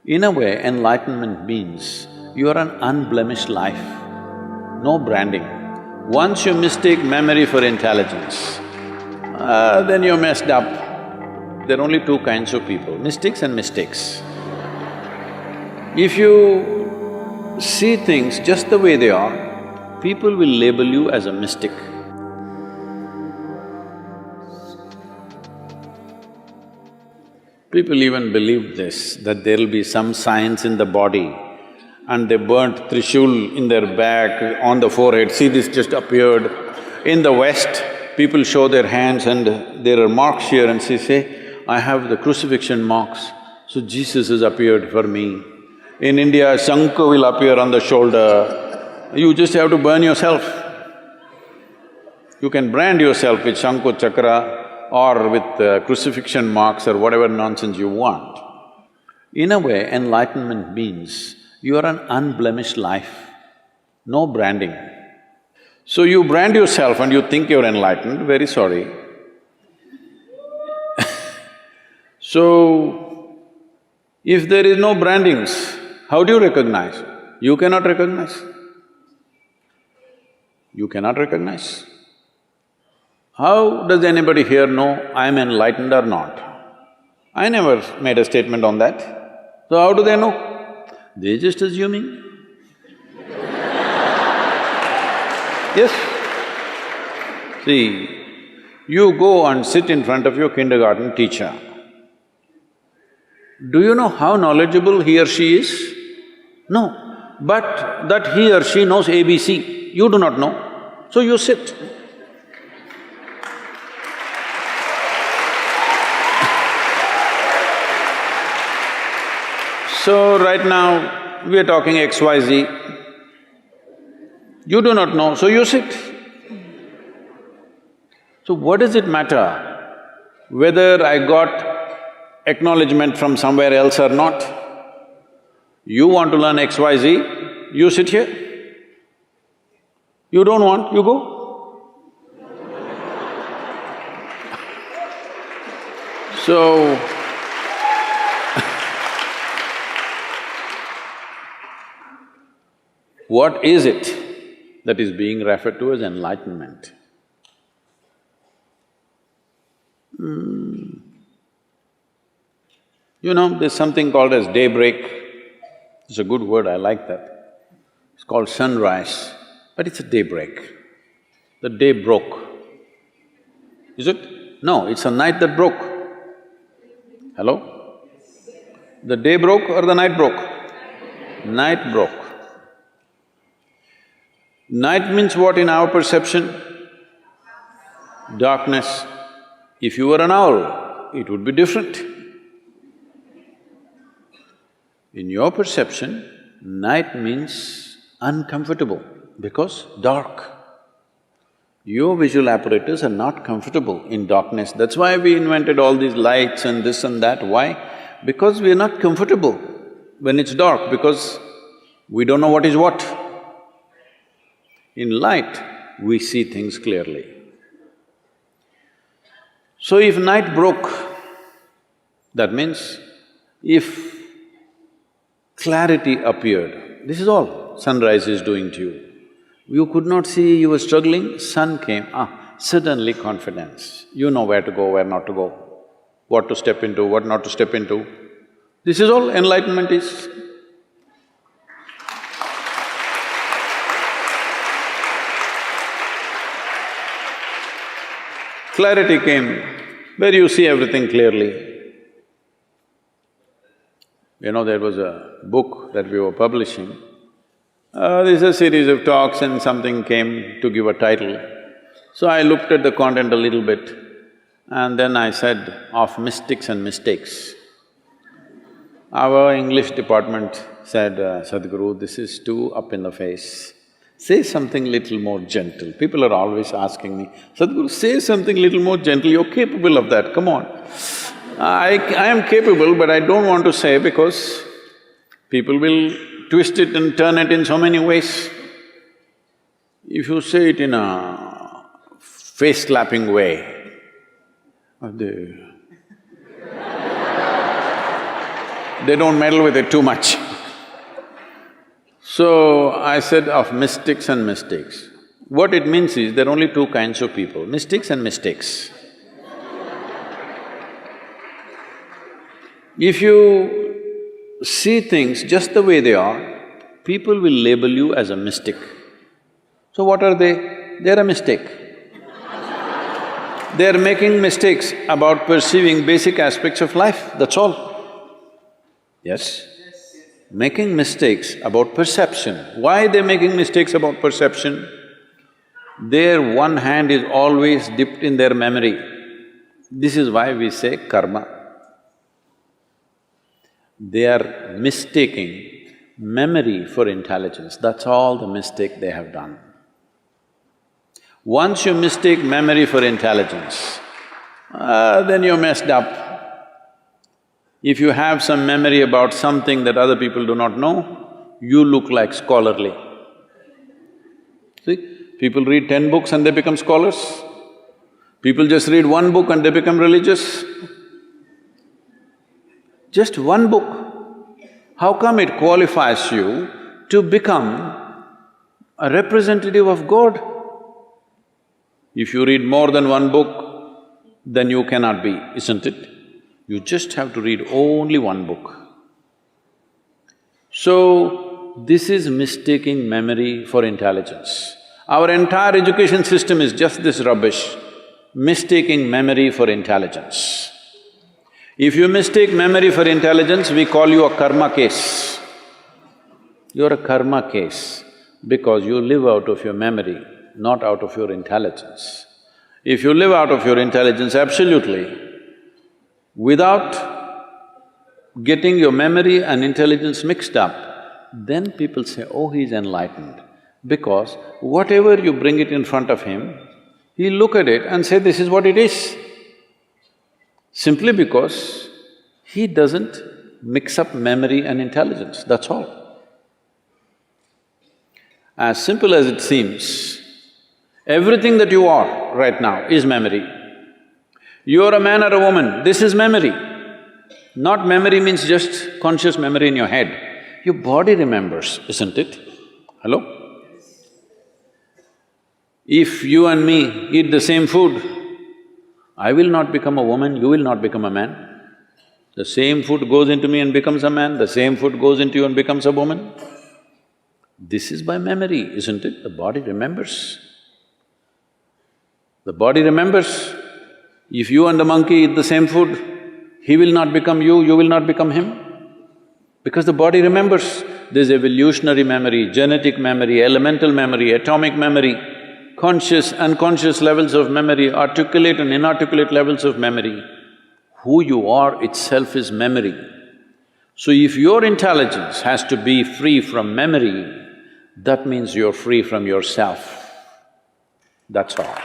In a way, enlightenment means you are an unblemished life, no branding. Once you mistake memory for intelligence, then you're messed up. There are only two kinds of people, mystics and mistakes. If you see things just the way they are, people will label you as a mystic. People even believed this, that there'll be some science in the body, and they burnt Trishul in their back, on the forehead, see this just appeared. In the West, people show their hands and there are marks here and say, I have the crucifixion marks, so Jesus has appeared for me. In India, Shankha will appear on the shoulder, you just have to burn yourself. You can brand yourself with Shankha Chakra or with crucifixion marks or whatever nonsense you want. In a way, enlightenment means you are an unblemished life, no branding. So you brand yourself and you think you're enlightened, very sorry. So, if there is no brandings, how do you recognize? You cannot recognize. You cannot recognize. How does anybody here know I'm enlightened or not? I never made a statement on that. So how do they know? They're just assuming. Yes. See, you go and sit in front of your kindergarten teacher. Do you know how knowledgeable he or she is? No, but that he or she knows ABC, you do not know, so you sit. So right now, we are talking XYZ. You do not know, so you sit. So what does it matter whether I got acknowledgement from somewhere else or not? You want to learn XYZ, you sit here. You don't want, you go. So, what is it that is being referred to as enlightenment? You know, there's something called as daybreak. It's a good word, I like that. It's called sunrise, but it's a daybreak. The day broke. Is it? No, it's a night that broke. Hello? The day broke or the night broke? Night broke. Night means what in our perception? Darkness. If you were an owl, it would be different. In your perception, night means uncomfortable because dark. Your visual apparatus are not comfortable in darkness. That's why we invented all these lights and this and that. Why? Because we are not comfortable when it's dark, because we don't know what is what. In light, we see things clearly. So if night broke, that means if clarity appeared, this is all sunrise is doing to you. You could not see, you were struggling, sun came, suddenly confidence. You know where to go, where not to go, what to step into, what not to step into. This is all enlightenment is. Clarity came, where you see everything clearly. You know, there was a book that we were publishing. There's a series of talks and something came to give a title. So I looked at the content a little bit and then I said, of mystics and mistakes. Our English department said, Sadhguru, this is too up in the face. Say something little more gentle. People are always asking me, Sadhguru, say something little more gentle, you're capable of that, come on. I am capable, but I don't want to say because people will twist it and turn it in so many ways. If you say it in a face-slapping way, they don't meddle with it too much. So, I said of mystics and mistakes. What it means is, there are only two kinds of people, mystics and mistakes. If you see things just the way they are, people will label you as a mystic. So what are they? They're a mistake. They're making mistakes about perceiving basic aspects of life, that's all. Yes? Making mistakes about perception. Why they're making mistakes about perception? Their one hand is always dipped in their memory. This is why we say karma. They are mistaking memory for intelligence, that's all the mistake they have done. Once you mistake memory for intelligence, then you're messed up. If you have some memory about something that other people do not know, you look like scholarly. See, people read 10 books and they become scholars. People just read one book and they become religious. Just one book. How come it qualifies you to become a representative of God? If you read more than one book, then you cannot be, isn't it? You just have to read only one book. So, this is mistaking memory for intelligence. Our entire education system is just this rubbish, mistaking memory for intelligence. If you mistake memory for intelligence, we call you a karma case. You're a karma case because you live out of your memory, not out of your intelligence. If you live out of your intelligence absolutely, without getting your memory and intelligence mixed up, then people say, oh, he's enlightened. Because whatever you bring it in front of him, he'll look at it and say, this is what it is. Simply because he doesn't mix up memory and intelligence, that's all. As simple as it seems, everything that you are right now is memory. You're a man or a woman, this is memory. Not memory means just conscious memory in your head. Your body remembers, isn't it? Hello? If you and me eat the same food, I will not become a woman, you will not become a man. The same food goes into me and becomes a man, the same food goes into you and becomes a woman. This is by memory, isn't it? The body remembers. The body remembers. If you and the monkey eat the same food, he will not become you, you will not become him. Because the body remembers. There's evolutionary memory, genetic memory, elemental memory, atomic memory, conscious, unconscious levels of memory, articulate and inarticulate levels of memory. Who you are itself is memory. So if your intelligence has to be free from memory, that means you're free from yourself. That's all.